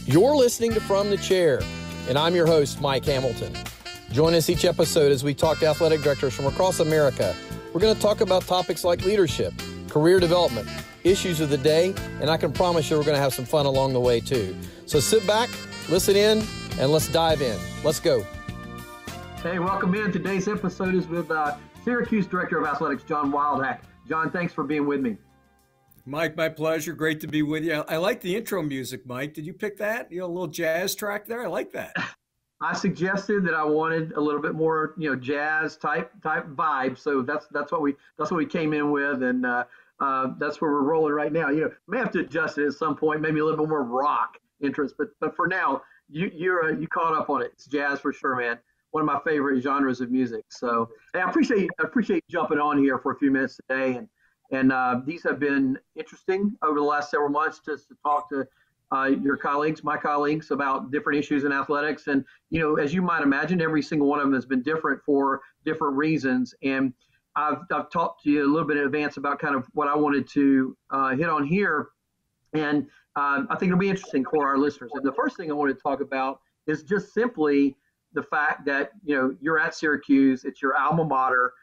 You're listening to From the Chair, and I'm your host, Mike Hamilton. Join us each episode as we talk to athletic directors from across America. We're going to talk about topics like leadership, career development, issues of the day, and I can promise you we're going to have some fun along the way too. So sit back, listen in, and let's dive in. Let's go. Hey, welcome in. Today's episode is with Syracuse Director of Athletics, John Wildhack. John, thanks for being with me. Mike, my pleasure. Great to be with you. I like the intro music, Mike. Did you pick that? A little jazz track there? I like that. I suggested that I wanted a little bit more, jazz type vibe. So that's what we came in with, and that's where we're rolling right now. May have to adjust it at some point, maybe a little bit more rock interest, but for now, you caught up on it. It's jazz for sure, man. One of my favorite genres of music. So hey, I appreciate you jumping on here for a few minutes today, and these have been interesting over the last several months, just to talk to my colleagues, about different issues in athletics. And, as you might imagine, every single one of them has been different for different reasons. And I've talked to you a little bit in advance about kind of what I wanted to hit on here. And I think it'll be interesting for our listeners. And the first thing I want to talk about is just simply the fact that, you're at Syracuse, it's your alma mater.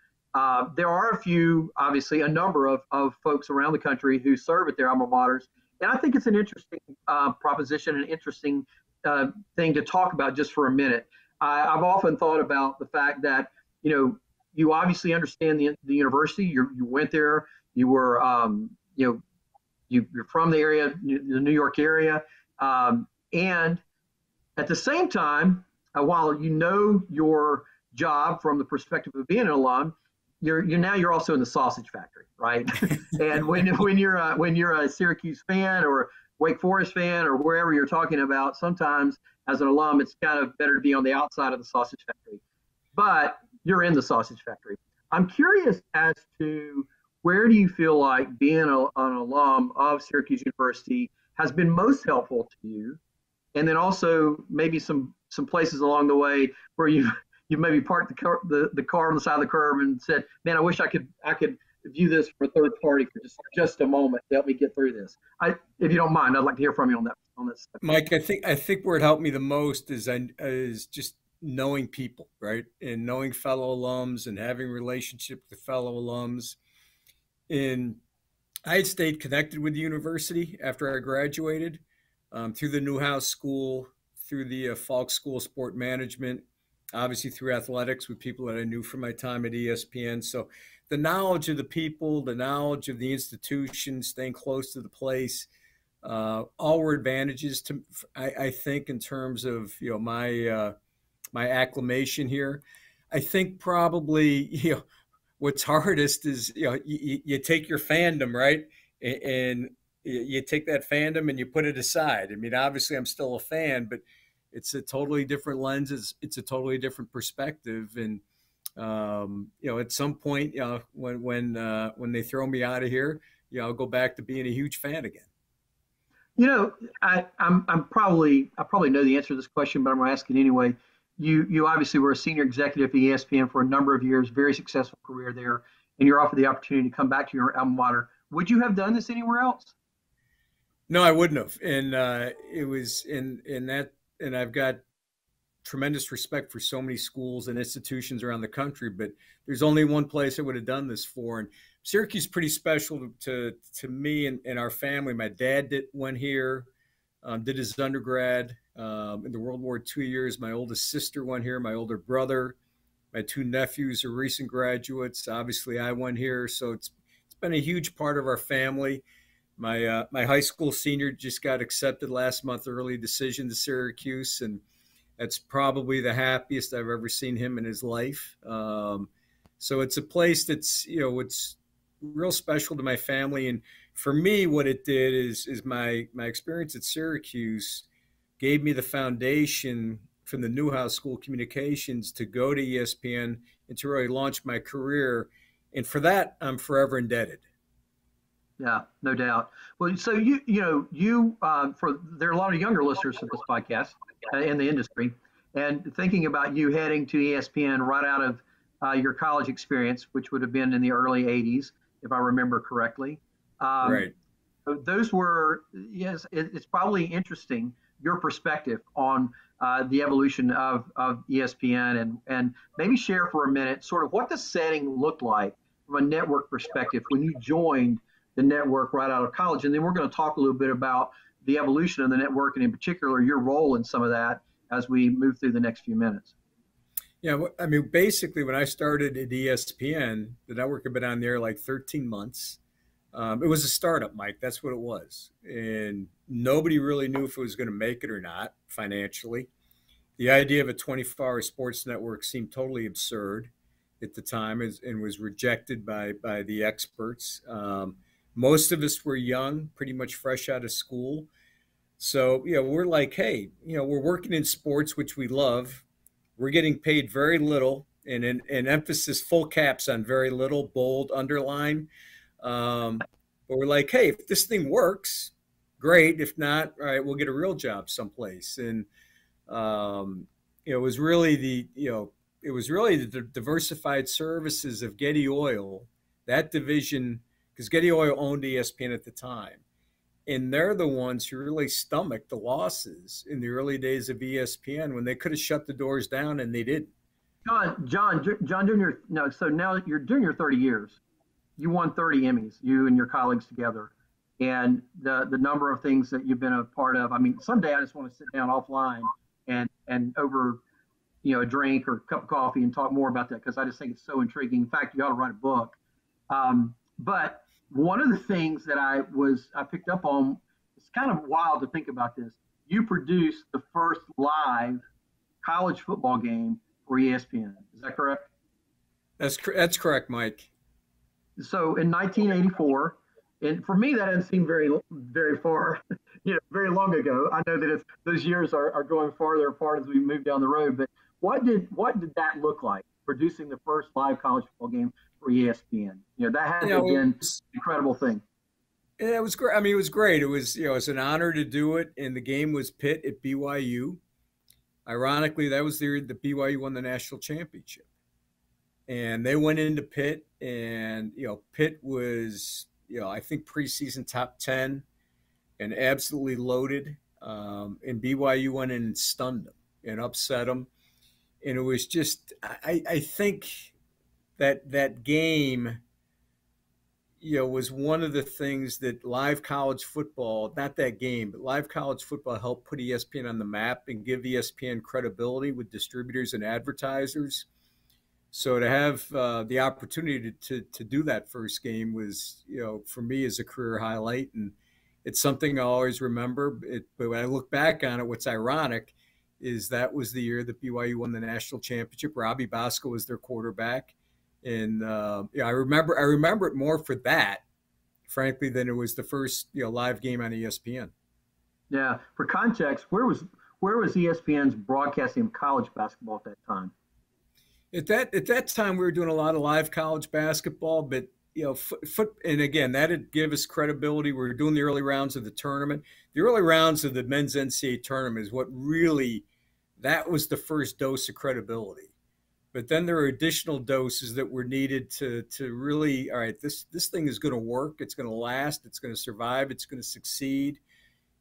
There are a number of folks around the country who serve at their alma maters. And I think it's an interesting proposition, an interesting thing to talk about just for a minute. I've often thought about the fact that, you obviously understand the university. You went there. You were, you're from the area, the New York area. And at the same time, while your job from the perspective of being an alum, you're also in the sausage factory, right? And when you're a Syracuse fan or Wake Forest fan or wherever you're talking about, sometimes as an alum, it's kind of better to be on the outside of the sausage factory. But you're in the sausage factory. I'm curious as to where do you feel like being an alum of Syracuse University has been most helpful to you, and then also maybe some places along the way where you maybe parked the car on the side of the curb and said, "Man, I wish I could view this from a third party for just a moment to help me get through this." If you don't mind, I'd like to hear from you on that. Mike, I think where it helped me the most is just knowing people, right, and knowing fellow alums and having relationship with fellow alums. And I had stayed connected with the university after I graduated, through the Newhouse School, through the Falk School of Sport Management, obviously through athletics with people that I knew from my time at ESPN. So the knowledge of the people, the knowledge of the institution, staying close to the place, all were advantages to, I think, in terms of, my acclimation here. I think probably, what's hardest is, you take your fandom, right? And you take that fandom and you put it aside. I mean, obviously I'm still a fan, but it's a totally different lens. It's a totally different perspective. And, at some point, when they throw me out of here, I'll go back to being a huge fan again. I probably know the answer to this question, but I'm going to ask it anyway. You obviously were a senior executive at ESPN for a number of years, very successful career there, and you're offered the opportunity to come back to your alma mater. Would you have done this anywhere else? No, I wouldn't have. And it was in that, and I've got tremendous respect for so many schools and institutions around the country, but there's only one place I would have done this for. And Syracuse is pretty special to me and our family. My dad went here, did his undergrad in the World War II years. My oldest sister went here, my older brother, my two nephews are recent graduates. Obviously I went here. So it's been a huge part of our family. My high school senior just got accepted last month, early decision to Syracuse, and that's probably the happiest I've ever seen him in his life. So it's a place that's, it's real special to my family. And for me, what it did is my experience at Syracuse gave me the foundation from the Newhouse School of Communications to go to ESPN and to really launch my career. And for that, I'm forever indebted. Yeah, no doubt. Well, so there are a lot of younger listeners to this podcast in the industry, and thinking about you heading to ESPN right out of your college experience, which would have been in the early 80s, if I remember correctly. Right. Those were, yes, it's probably interesting your perspective on the evolution of ESPN, and maybe share for a minute sort of what the setting looked like from a network perspective when you joined the network right out of college. And then we're going to talk a little bit about the evolution of the network, and in particular your role in some of that as we move through the next few minutes. Yeah, I mean, basically, when I started at ESPN, the network had been on there like 13 months. It was a startup, Mike. That's what it was. And nobody really knew if it was going to make it or not financially. The idea of a 24-hour sports network seemed totally absurd at the time and was rejected by the experts. Most of us were young, pretty much fresh out of school. So, we're like, hey, we're working in sports, which we love. We're getting paid very little, and an emphasis, full caps on very little, bold, underline. But we're like, hey, if this thing works, great. If not, all right, we'll get a real job someplace. And it was really the diversified services of Getty Oil, that division, because Getty Oil owned ESPN at the time. And they're the ones who really stomached the losses in the early days of ESPN when they could have shut the doors down, and they didn't. John, so now you're doing your 30 years. You won 30 Emmys, you and your colleagues together. And the number of things that you've been a part of. I mean, someday I just want to sit down offline and over, a drink or a cup of coffee and talk more about that, because I just think it's so intriguing. In fact, you ought to write a book. But one of the things that I picked up on, it's kind of wild to think about this. You produced the first live college football game for ESPN. Is that correct? That's correct, Mike. So in 1984, and for me that doesn't seem very far, very long ago. I know that those years are going farther apart as we move down the road. But what did that look like, producing the first live college football game for ESPN? That had to have been an incredible thing. Yeah, it was great. I mean, it was great. It was, it was an honor to do it. And the game was Pitt at BYU. Ironically, that was the year that BYU won the national championship. And they went into Pitt, and, Pitt was, I think preseason top 10 and absolutely loaded. And BYU went in and stunned them and upset them. And it was just, I think that game, was one of the things that live college football, not that game, but live college football helped put ESPN on the map and give ESPN credibility with distributors and advertisers. So to have the opportunity to do that first game was, for me, is a career highlight. And it's something I always remember. But when I look back on it, what's ironic is that was the year that BYU won the national championship. Robbie Bosco was their quarterback. And I remember it more for that, frankly, than it was the first live game on ESPN. Yeah. For context, where was ESPN's broadcasting of college basketball at that time? At that time, we were doing a lot of live college basketball, but and again, that'd give us credibility. We were doing the early rounds of the tournament. The early rounds of the men's NCAA tournament is what really, that was the first dose of credibility. But then there are additional doses that were needed to really, all right, this thing is going to work. It's going to last. It's going to survive. It's going to succeed.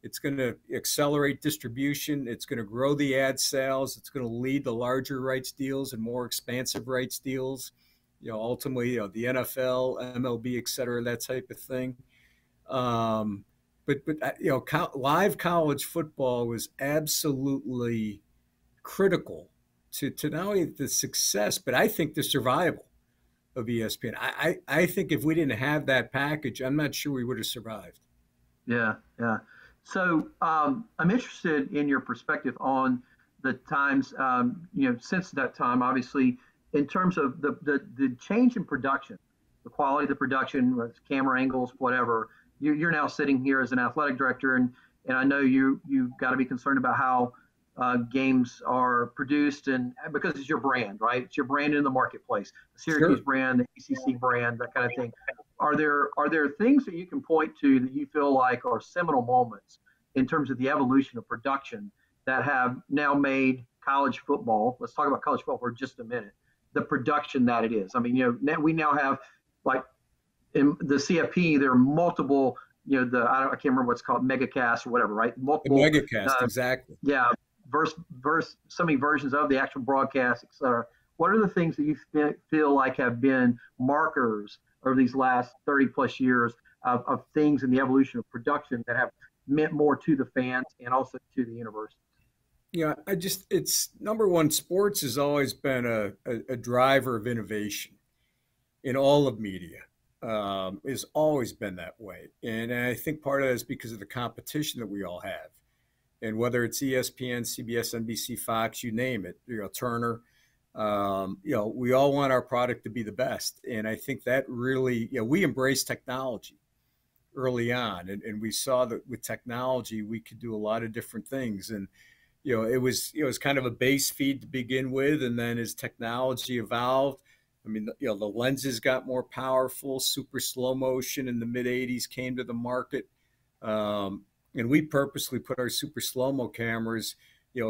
It's going to accelerate distribution. It's going to grow the ad sales. It's going to lead to larger rights deals and more expansive rights deals. Ultimately, the NFL, MLB, et cetera, that type of thing. But live college football was absolutely critical to not only the success, but I think the survival of ESPN. I think if we didn't have that package, I'm not sure we would have survived. Yeah. So I'm interested in your perspective on the times, since that time, obviously, in terms of the change in production, the quality of the production, whether it's camera angles, whatever. You're now sitting here as an athletic director, and I know you've got to be concerned about how games are produced, and because it's your brand, right? It's your brand in the marketplace, the Syracuse brand, the ACC brand, that kind of thing. Are there things that you can point to that you feel like are seminal moments in terms of the evolution of production that have now made college football? Let's talk about college football for just a minute. The production that it is. I mean, we now have, like, in the CFP, there are multiple I can't remember what's called megacast or whatever, right? The Multiple, megacast, uh, exactly. yeah, so many versions of the actual broadcast, et cetera. What are the things that you feel like have been markers over these last 30 plus years of things in the evolution of production that have meant more to the fans and also to the university? Yeah, it's number one, sports has always been a driver of innovation in all of media. It's always been that way. And I think part of that is because of the competition that we all have. And whether it's ESPN, CBS, NBC, Fox, you name it, Turner, we all want our product to be the best. And I think that really, we embrace technology early on. And we saw that with technology, we could do a lot of different things. And it was kind of a base feed to begin with, and then as technology evolved, I mean, the lenses got more powerful. Super slow motion in the mid '80s came to the market, and we purposely put our super slow mo cameras,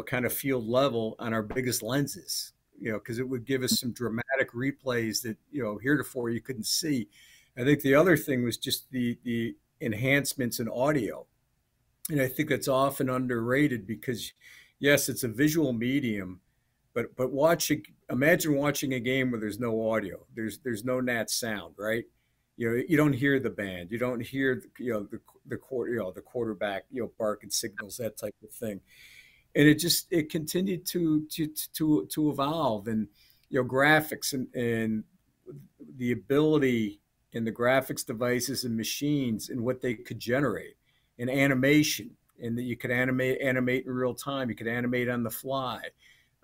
kind of field level on our biggest lenses, because it would give us some dramatic replays that heretofore you couldn't see. I think the other thing was just the enhancements in audio, and I think that's often underrated because yes, it's a visual medium, but imagine watching a game where there's no audio, there's no nat sound, right? You don't hear the band, you don't hear the quarterback barking signals, that type of thing, and it continued to evolve, and graphics and the ability in the graphics devices and machines and what they could generate, and animation, and that you could animate in real time. You could animate on the fly,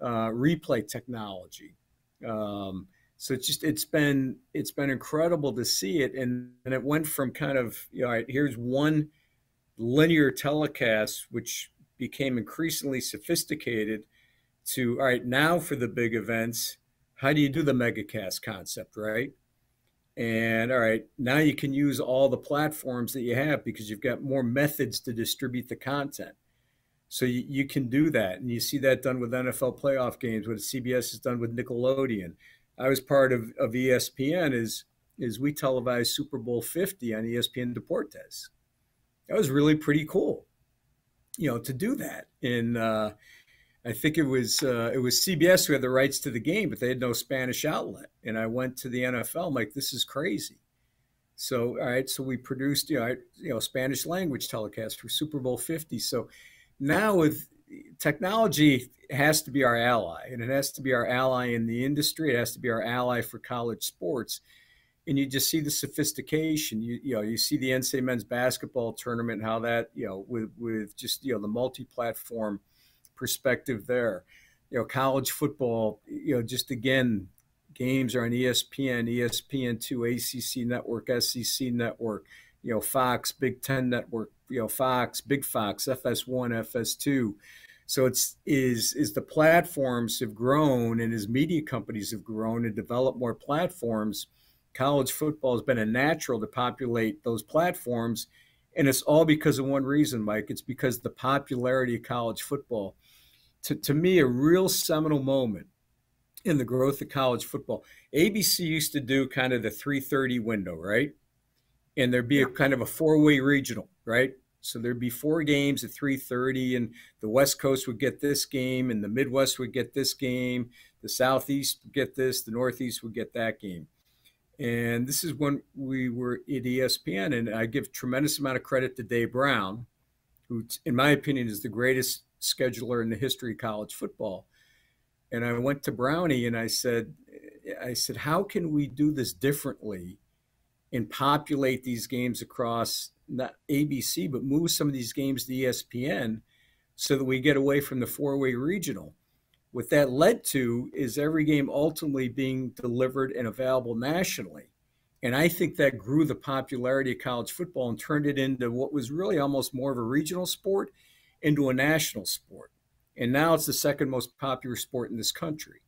replay technology. So it's been incredible to see it, and it went from kind of all right, here's one linear telecast, which became increasingly sophisticated, to all right, now for the big events, how do you do the megacast concept, right? And all right, now you can use all the platforms that you have because you've got more methods to distribute the content. So you can do that. And you see that done with NFL playoff games, what CBS has done with Nickelodeon. I was part of ESPN is we televised Super Bowl 50 on ESPN Deportes. That was really pretty cool, to do that. And I think it was CBS who had the rights to the game, but they had no Spanish outlet. And I went to the NFL. I'm like, this is crazy. So all right, so we produced Spanish language telecast for Super Bowl 50. So now with technology, it has to be our ally, and it has to be our ally in the industry. It has to be our ally for college sports. And you just see the sophistication. You see the NCAA men's basketball tournament, how that with just the multi-platform perspective there. College football, just again, games are on ESPN, ESPN2, ACC Network, SEC Network, Fox, Big Ten Network, Fox, Big Fox, FS1, FS2. So it's the platforms have grown and as media companies have grown and developed more platforms, college football has been a natural to populate those platforms. And it's all because of one reason, Mike. It's because the popularity of college football. To me, a real seminal moment in the growth of college football. ABC used to do kind of the 3:30 window, right? And there'd be a kind of a four-way regional, right? So there'd be four games at 3:30, and the West Coast would get this game, and the Midwest would get this game, the Southeast would get this, the Northeast would get that game. And this is when we were at ESPN, and I give tremendous amount of credit to Dave Brown, who, in my opinion, is the greatest scheduler in the history of college football. And I went to Brownie and I said, how can we do this differently and populate these games across not ABC, but move some of these games to ESPN so that we get away from the four-way regional? What that led to is every game ultimately being delivered and available nationally. And I think that grew the popularity of college football and turned it into what was really almost more of a regional sport into a national sport. And now it's the second most popular sport in this country.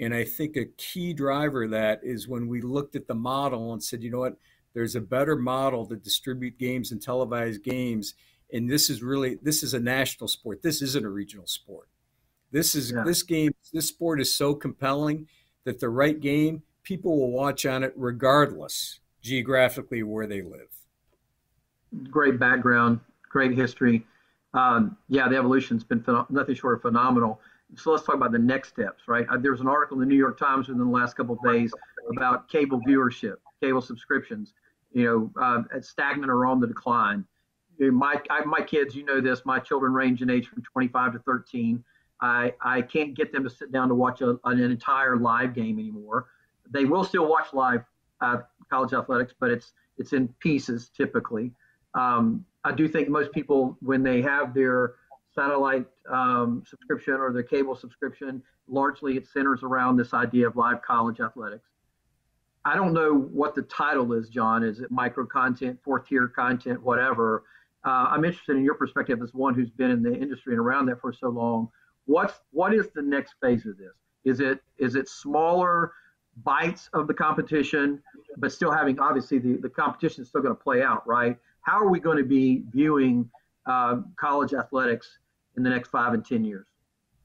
And I think a key driver of that is when we looked at the model and said, you know what, there's a better model to distribute games and televise games. And this is a national sport. This isn't a regional sport. This sport is so compelling that the right game, people will watch on it regardless geographically where they live. great background, great history. Yeah, the evolution's been nothing short of phenomenal. So let's talk about the next steps, right? There was an article in the New York Times within the last couple of days about cable viewership, cable subscriptions, at stagnant or on the decline. My kids, you know this, my children range in age from 25 to 13. I can't get them to sit down to watch an entire live game anymore. They will still watch live college athletics, but it's in pieces typically. I do think most people, when they have their satellite subscription or their cable subscription, largely it centers around this idea of live college athletics. I don't know what the title is, John. Is it micro content, fourth tier content, whatever? I'm interested in your perspective as one who's been in the industry and around that for so long. What is the next phase of this? Is it smaller bites of the competition, but still having, obviously the competition is still going to play out, right? How are we going to be viewing college athletics in the next 5 and 10 years?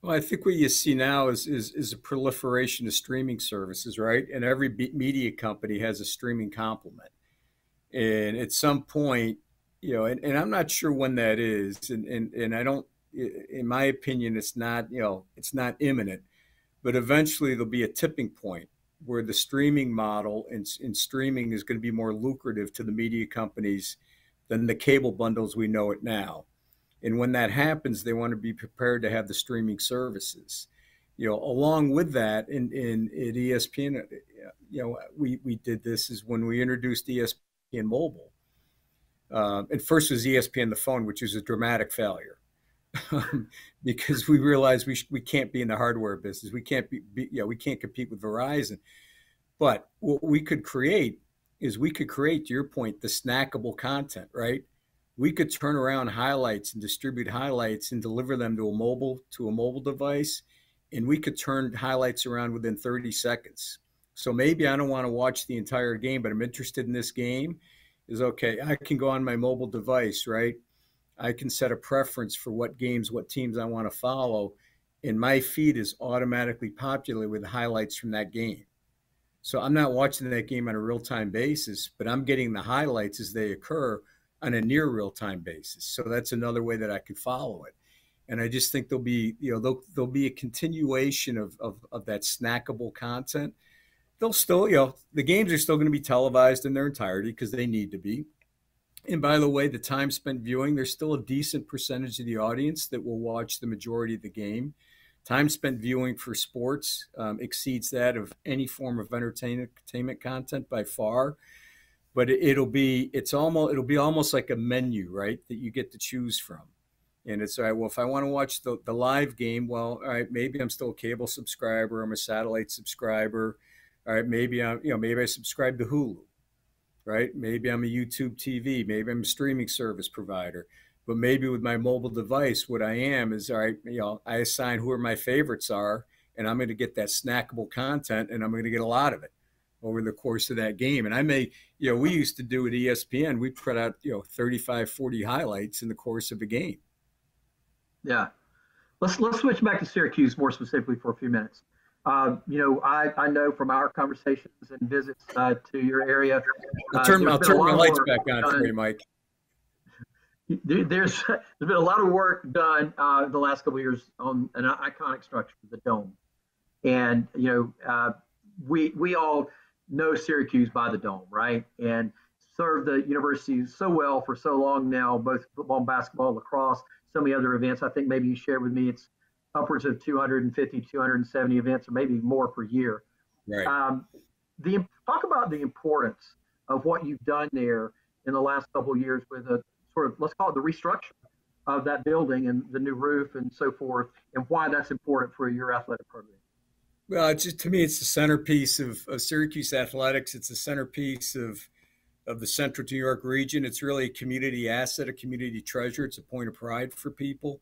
Well, I think what you see now is a proliferation of streaming services, right? And every media company has a streaming complement. And at some point, and I'm not sure when that is, and I don't, in my opinion, it's not imminent, but eventually there'll be a tipping point where the streaming model and streaming is going to be more lucrative to the media companies than the cable bundles we know it now. And when that happens, they want to be prepared to have the streaming services. Along with that, in at ESPN, we did this is when we introduced ESPN Mobile. At first it was ESPN the phone, which was a dramatic failure because we realized we can't be in the hardware business. We can't we can't compete with Verizon. But what we could create is to your point, the snackable content, right? We could turn around highlights and distribute highlights and deliver them to a mobile device, and we could turn highlights around within 30 seconds. So maybe I don't want to watch the entire game, but I'm interested in this game. Is okay. I can go on my mobile device, right? I can set a preference for what teams I want to follow, and my feed is automatically populated with highlights from that game. So I'm not watching that game on a real-time basis, but I'm getting the highlights as they occur on a near real-time basis. So that's another way that I could follow it. And I just think there'll be a continuation of that snackable content. They'll still, the games are still going to be televised in their entirety because they need to be. And by the way, the time spent viewing, there's still a decent percentage of the audience that will watch the majority of the game. Time spent viewing for sports exceeds that of any form of entertainment content by far. But it'll be almost like a menu, right, that you get to choose from. And it's all right. Well, if I want to watch the live game, well, all right, maybe I'm still a cable subscriber. I'm a satellite subscriber. All right, maybe maybe I subscribe to Hulu, right? Maybe I'm a YouTube TV. Maybe I'm a streaming service provider. But maybe with my mobile device, what I am is, all right, I assign who my favorites are, and I'm going to get that snackable content, and I'm going to get a lot of it over the course of that game. And I may, we used to do at ESPN, we put out, 35, 40 highlights in the course of a game. Yeah. Let's switch back to Syracuse more specifically for a few minutes. I know from our conversations and visits to your area. I'll turn my lights back on for you, Mike. There's been a lot of work done the last couple of years on an iconic structure, the Dome, and we all know Syracuse by the Dome, right? And served the university so well for so long now, both football and basketball, lacrosse, so many other events. I think maybe you shared with me it's upwards of 250, 270 events, or maybe more per year. Right. Talk about the importance of what you've done there in the last couple of years with a sort of, let's call it the restructure of that building and the new roof and so forth, and why that's important for your athletic program. Well, to me, it's the centerpiece of Syracuse athletics. It's the centerpiece of the Central New York region. It's really a community asset, a community treasure. It's a point of pride for people.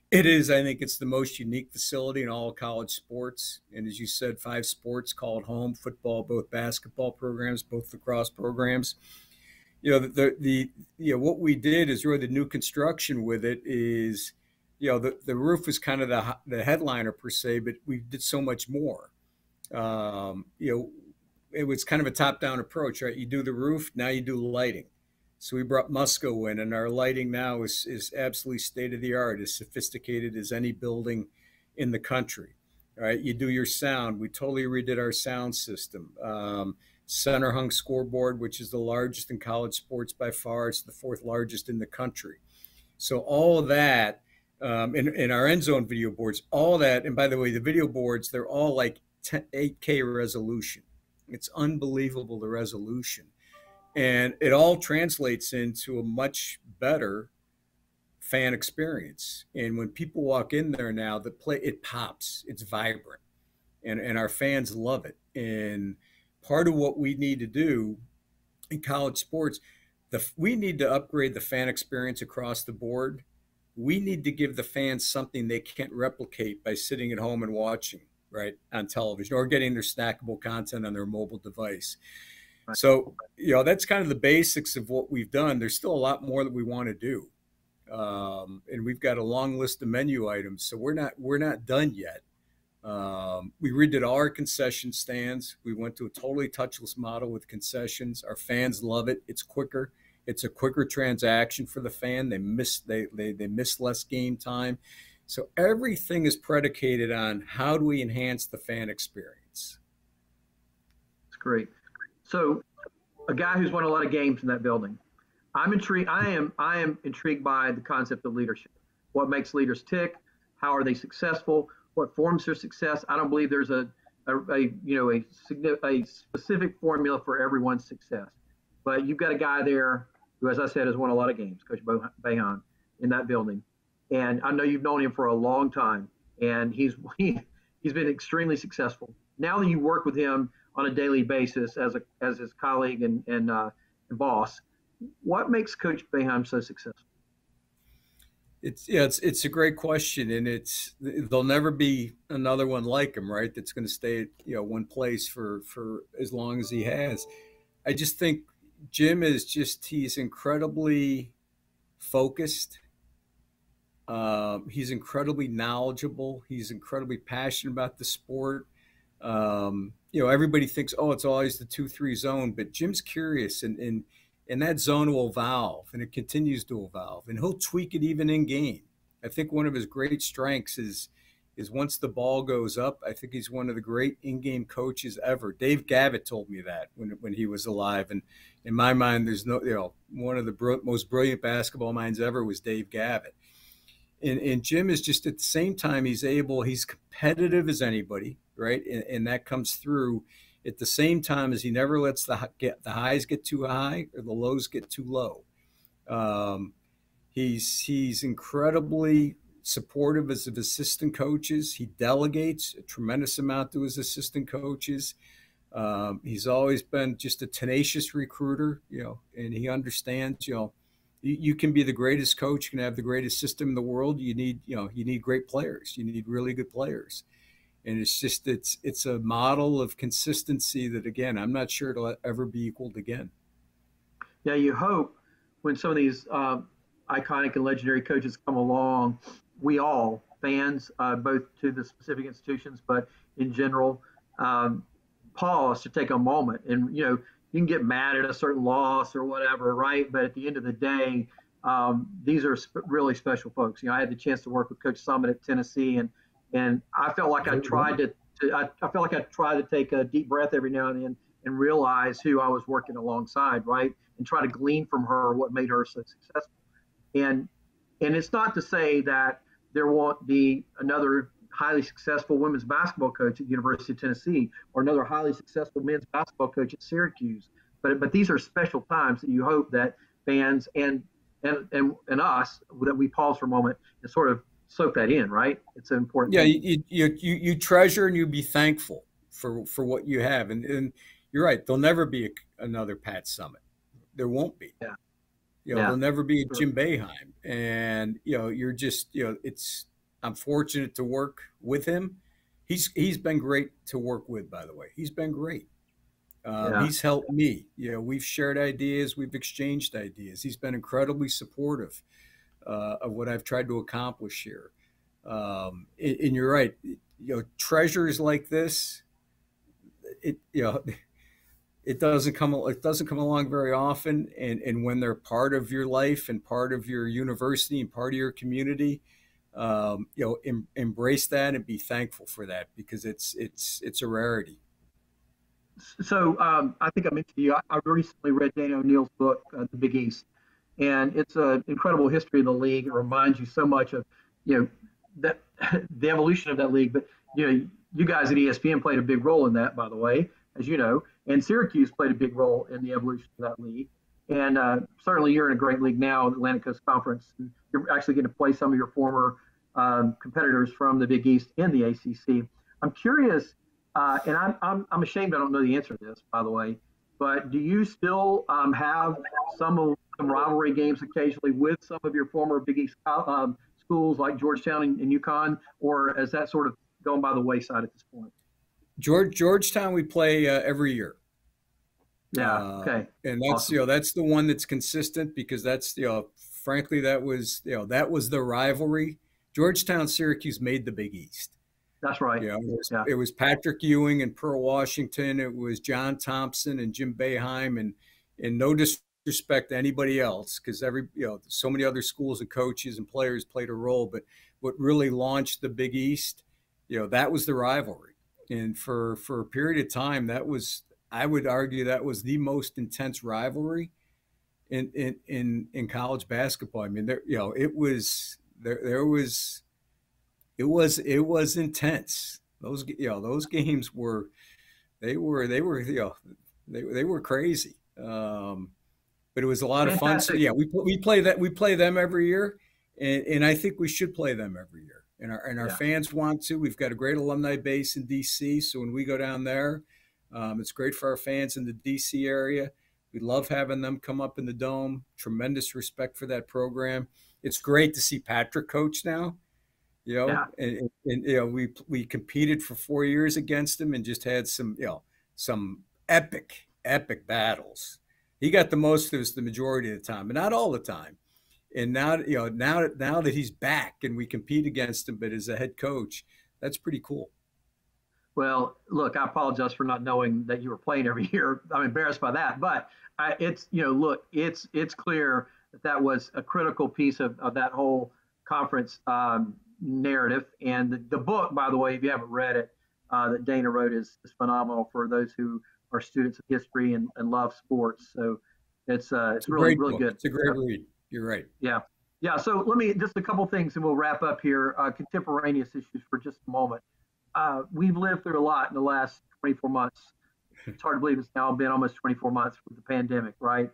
It is, I think it's the most unique facility in all college sports. And as you said, 5 sports called home: football, both basketball programs, both lacrosse programs. What we did is really the new construction with it is, the roof was kind of the headliner per se, but we did so much more. It was kind of a top-down approach, right? You do the roof, now you do lighting. So we brought Musco in, and our lighting now is absolutely state of the art, as sophisticated as any building in the country. All right, you do your sound. We totally redid our sound system. Center hung scoreboard, which is the largest in college sports by far. It's the fourth largest in the country. So all of that, in our end zone video boards, all that, and by the way, the video boards, they're all like 8K resolution. It's unbelievable, the resolution. And it all translates into a much better fan experience. And when people walk in there now, it pops, it's vibrant, and our fans love it. And part of what we need to do in college sports, we need to upgrade the fan experience across the board. We need to give the fans something they can't replicate by sitting at home and watching, right, on television, or getting their snackable content on their mobile device. Right. So, that's kind of the basics of what we've done. There's still a lot more that we want to do. And we've got a long list of menu items. So we're not done yet. We redid all our concession stands. We went to a totally touchless model with concessions. Our fans love it. It's quicker. It's a quicker transaction for the fan. They miss less game time. So everything is predicated on how do we enhance the fan experience. That's great. So a guy who's won a lot of games in that building, I'm intrigued. I am intrigued by the concept of leadership. What makes leaders tick? How are they successful? What forms their success? I don't believe there's a specific formula for everyone's success. But you've got a guy there who, as I said, has won a lot of games, Coach Boeheim, in that building. And I know you've known him for a long time, and he's been extremely successful. Now that you work with him on a daily basis as his colleague and boss, what makes Coach Boeheim so successful? It's a great question, and there'll never be another one like him, right? That's going to stay at one place for as long as he has. I just think Jim he's incredibly focused. He's incredibly knowledgeable. He's incredibly passionate about the sport. Everybody thinks, oh, it's always the 2-3 zone, but Jim's curious, and that zone will evolve, and it continues to evolve, and he'll tweak it even in game. I think one of his great strengths is once the ball goes up, I think he's one of the great in-game coaches ever. Dave Gavitt told me that when he was alive, and in my mind, there's one of the most brilliant basketball minds ever was Dave Gavitt. And Jim is just, at the same time, he's competitive as anybody, right? And that comes through at the same time as he never lets the highs get too high or the lows get too low. He's incredibly supportive as of assistant coaches. He delegates a tremendous amount to his assistant coaches. He's always been just a tenacious recruiter, and he understands, you can be the greatest coach, you can have the greatest system in the world. You need great players. You need really good players. And it's a model of consistency that, again, I'm not sure it'll ever be equaled again. Yeah, you hope when some of these iconic and legendary coaches come along, we all, fans, both to the specific institutions, but in general, pause to take a moment. And, you can get mad at a certain loss or whatever, right? But at the end of the day, these are really special folks. I had the chance to work with Coach Summit at Tennessee, and I felt like I tried to take a deep breath every now and then and realize who I was working alongside, right? And try to glean from her what made her so successful. And it's not to say that there won't be another highly successful women's basketball coach at the University of Tennessee or another highly successful men's basketball coach at Syracuse. But these are special times that you hope that fans and us, that we pause for a moment and sort of soak that in, right? It's an important thing. You treasure and you be thankful for what you have. And you're right, there'll never be another Pat Summit. There won't be. Yeah. There'll never be a Jim Boeheim. And I'm fortunate to work with him. He's been great to work with, by the way. He's been great. He's helped me. We've shared ideas. We've exchanged ideas. He's been incredibly supportive of what I've tried to accomplish here. And you're right. Treasures like this, it doesn't come along very often, and when they're part of your life and part of your university and part of your community, embrace that and be thankful for that because it's a rarity. So I think I mentioned to you, I recently read Dana O'Neill's book, The Big East, and it's an incredible history of the league. It reminds you so much of, you know, that the evolution of that league. But you guys at ESPN played a big role in that, by the way, as you know, and Syracuse played a big role in the evolution of that league. And certainly, you're in a great league now, the Atlantic Coast Conference. And you're actually getting to play some of your former competitors from the Big East in the ACC. I'm curious, and I'm ashamed I don't know the answer to this, by the way. But do you still have some rivalry games occasionally with some of your former Big East schools like Georgetown and UConn, or is that sort of going by the wayside at this point? Georgetown we play every year. Yeah. Okay. And that's Awesome. that's the one that's consistent because that's frankly that was the rivalry. Georgetown Syracuse made the Big East. That's right. Yeah. It was Patrick Ewing and Pearl Washington. It was John Thompson and Jim Boeheim, and no disrespect to anybody else, because so many other schools and coaches and players played a role. But what really launched the Big East, that was the rivalry, and for a period of time, I would argue that was the most intense rivalry in college basketball. I mean, it was intense. Those games were they were crazy. But it was a lot of fun. So Fantastic. yeah, we play them every year, and I think we should play them every year. And our Yeah. fans want to. We've got a great alumni base in DC, so when we go down there, it's great for our fans in the DC area. We love having them come up in the dome. Tremendous respect for that program. It's great to see Patrick coach now. Yeah. We competed for 4 years against him and just had some epic battles. He got the most of us the majority of the time, but not all the time. And now that he's back and we compete against him, but as a head coach, that's pretty cool. Well, look, I apologize for not knowing that you were playing every year. I'm embarrassed by that, but look, it's clear that that was a critical piece of that whole conference narrative. And the book, by the way, if you haven't read it, that Dana wrote is phenomenal for those who are students of history and love sports. So it's It's a really great really book. good. It's a great read. You're right. Yeah. Yeah. So let me just a couple things and we'll wrap up here. Contemporaneous issues for just a moment. We've lived through a lot in the last 24 months. It's hard to believe it's now been almost 24 months with the pandemic, right?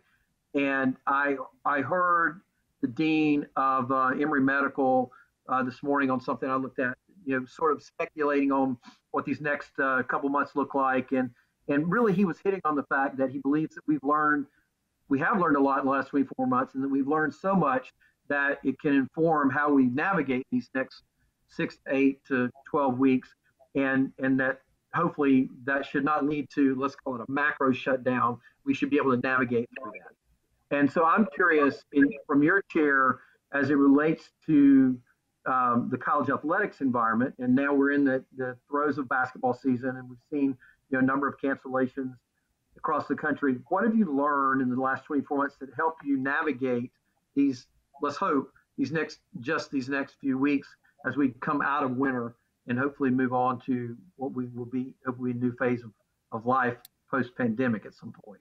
And I heard the dean of Emory Medical this morning on something I looked at, sort of speculating on what these next couple months look like, and really he was hitting on the fact that he believes that we have learned a lot in the last 24 months, and that we've learned so much that it can inform how we navigate these next 6 to 8 to 12 weeks, and that hopefully that should not lead to, let's call it a macro shutdown. We should be able to navigate through that. And so I'm curious, from your chair, as it relates to the college athletics environment, and now we're in the throes of basketball season, and we've seen a number of cancellations across the country. What have you learned in the last 24 months that help you navigate these, let's hope, these next few weeks as we come out of winter and hopefully move on to what we will be hopefully a new phase of life post pandemic at some point?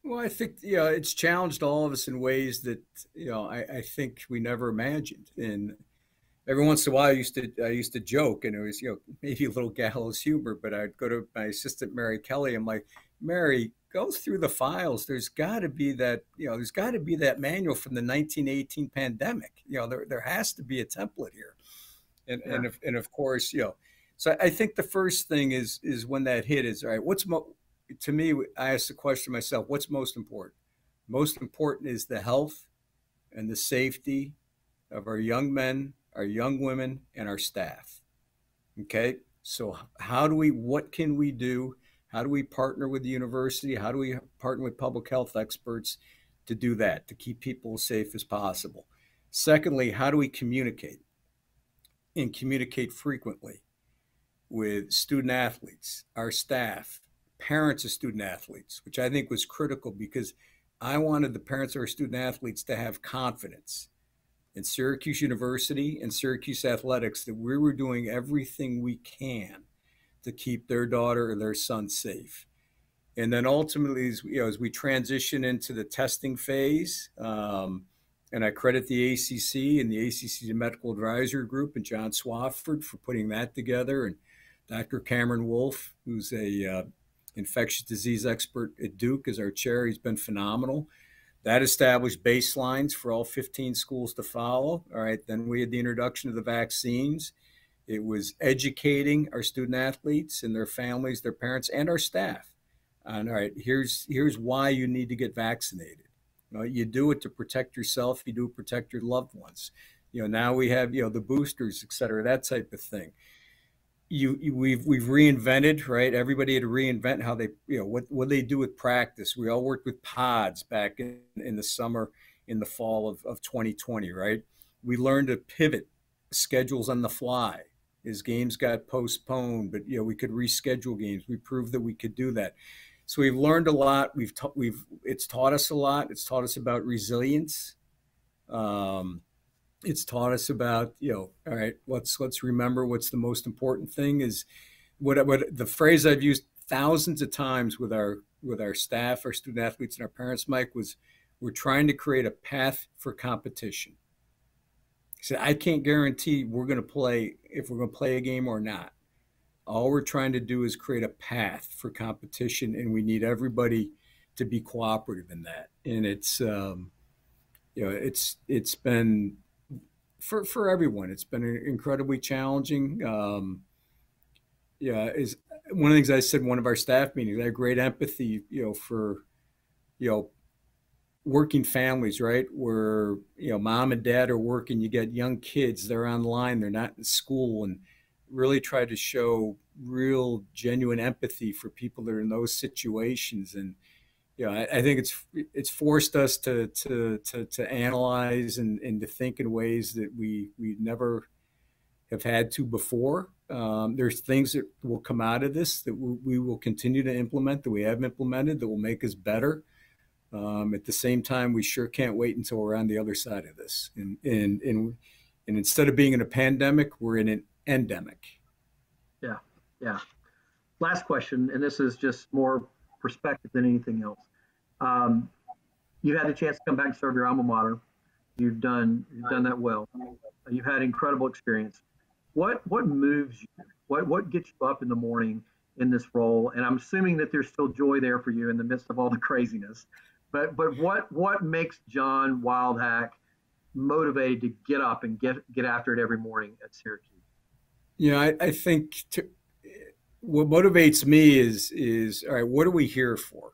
Well, I think it's challenged all of us in ways that I think we never imagined. And every once in a while, I used to joke, and it was maybe a little gallows humor. But I'd go to my assistant Mary Kelly. I'm like, Mary, go through the files. There's got to be that manual from the 1918 pandemic. There has to be a template here. And of course, so I think the first thing is when that hit is, all right, to me, I asked the question myself, what's most important? Most important is the health and the safety of our young men, our young women, and our staff. Okay. So what can we do? How do we partner with the university? How do we partner with public health experts to do that, to keep people as safe as possible? Secondly, how do we communicate and communicate frequently with student athletes, our staff, parents of student athletes, which I think was critical because I wanted the parents of our student athletes to have confidence in Syracuse University and Syracuse athletics that we were doing everything we can to keep their daughter or their son safe. And then ultimately, as we transition into the testing phase, and I credit the ACC and the ACC Medical Advisory Group and John Swafford for putting that together, and Dr. Cameron Wolf, who's a infectious disease expert at Duke, is our chair. He's been phenomenal. That established baselines for all 15 schools to follow. All right, then we had the introduction of the vaccines. It was educating our student athletes and their families, their parents, and our staff. And all right, here's why you need to get vaccinated. You do it to protect yourself. You do it to protect your loved ones. Now we have the boosters, et cetera, that type of thing. We've reinvented, right? Everybody had to reinvent how they what they do with practice. We all worked with pods back in the summer, in the fall of 2020, right? We learned to pivot schedules on the fly as games got postponed, but we could reschedule games. We proved that we could do that. So we've learned a lot. It's taught us a lot. It's taught us about resilience. It's taught us about, all right, let's remember what's the most important thing is what the phrase I've used thousands of times with our staff, our student athletes, and our parents, Mike, was we're trying to create a path for competition. So I can't guarantee we're going to play a game or not. All we're trying to do is create a path for competition, and we need everybody to be cooperative in that. And it's been for everyone. It's been incredibly challenging. Is one of the things I said in one of our staff meetings. I have great empathy, for working families, right? Where mom and dad are working, you get young kids, they're online, they're not in school, and really try to show real genuine empathy for people that are in those situations. And I think it's forced us to analyze and to think in ways that we never have had to before. There's things that will come out of this that we will continue to implement, that we have implemented, that will make us better. At the same time, we sure can't wait until we're on the other side of this. And instead of being in a pandemic, we're in an endemic. Yeah, yeah. Last question, and this is just more perspective than anything else. You had the chance to come back and serve your alma mater. You've done that well. You've had incredible experience. What moves you? What gets you up in the morning in this role? And I'm assuming that there's still joy there for you in the midst of all the craziness. But what makes John Wildhack motivated to get up and get after it every morning at Syracuse? I think what motivates me is all right, what are we here for?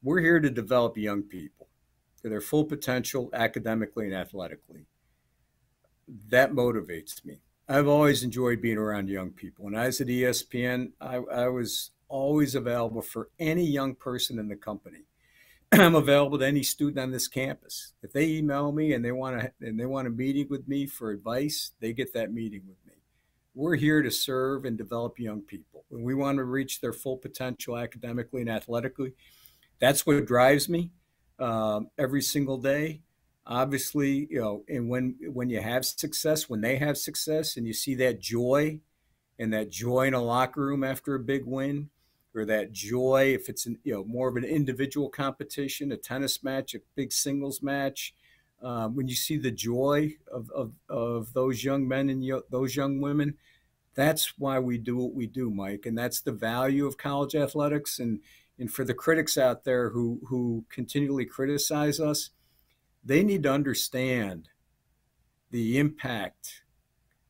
We're here to develop young people to their full potential academically and athletically. That motivates me. I've always enjoyed being around young people. When I was at ESPN, I was always available for any young person in the company. I'm available to any student on this campus. If they email me and they want a meeting with me for advice, they get that meeting with me. We're here to serve and develop young people. When we want to reach their full potential academically and athletically, that's what drives me every single day. Obviously, and when you have success, when they have success, and you see that joy, and that joy in a locker room after a big win, or that joy if it's more of an individual competition, a tennis match, a big singles match, when you see the joy of those young men and those young women, that's why we do what we do, Mike, and that's the value of college athletics. And for the critics out there who continually criticize us, they need to understand the impact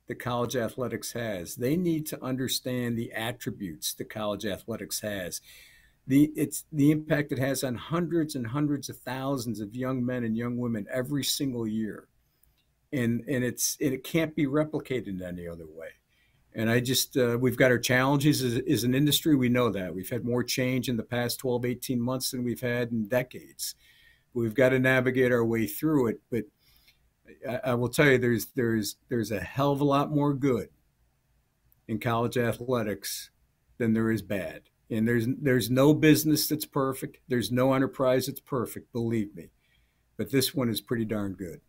that college athletics has. They need to understand the attributes that college athletics has. It's the impact it has on hundreds and hundreds of thousands of young men and young women every single year. And it can't be replicated in any other way. And we've got our challenges as an industry. We know that. We've had more change in the past 12, 18 months than we've had in decades. We've got to navigate our way through it. But I will tell you, there's a hell of a lot more good in college athletics than there is bad. And there's no business that's perfect. There's no enterprise that's perfect, believe me. But this one is pretty darn good.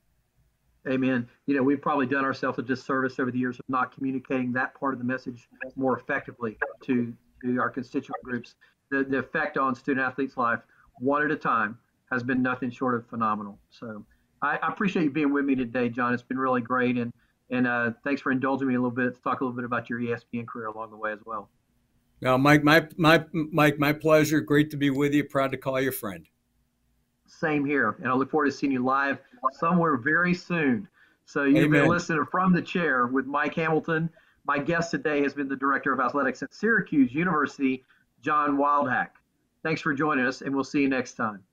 Amen. We've probably done ourselves a disservice over the years of not communicating that part of the message more effectively to our constituent groups. The effect on student athletes' life, one at a time, has been nothing short of phenomenal. So I appreciate you being with me today, John. It's been really great, and thanks for indulging me a little bit to talk a little bit about your ESPN career along the way as well. Now, Mike, my pleasure. Great to be with you. Proud to call you a friend. Same here, and I look forward to seeing you live somewhere very soon. So you've Amen. been listening From the Chair with Mike Hamilton. My guest today has been the Director of Athletics at Syracuse University, John Wildhack. Thanks for joining us, and we'll see you next time.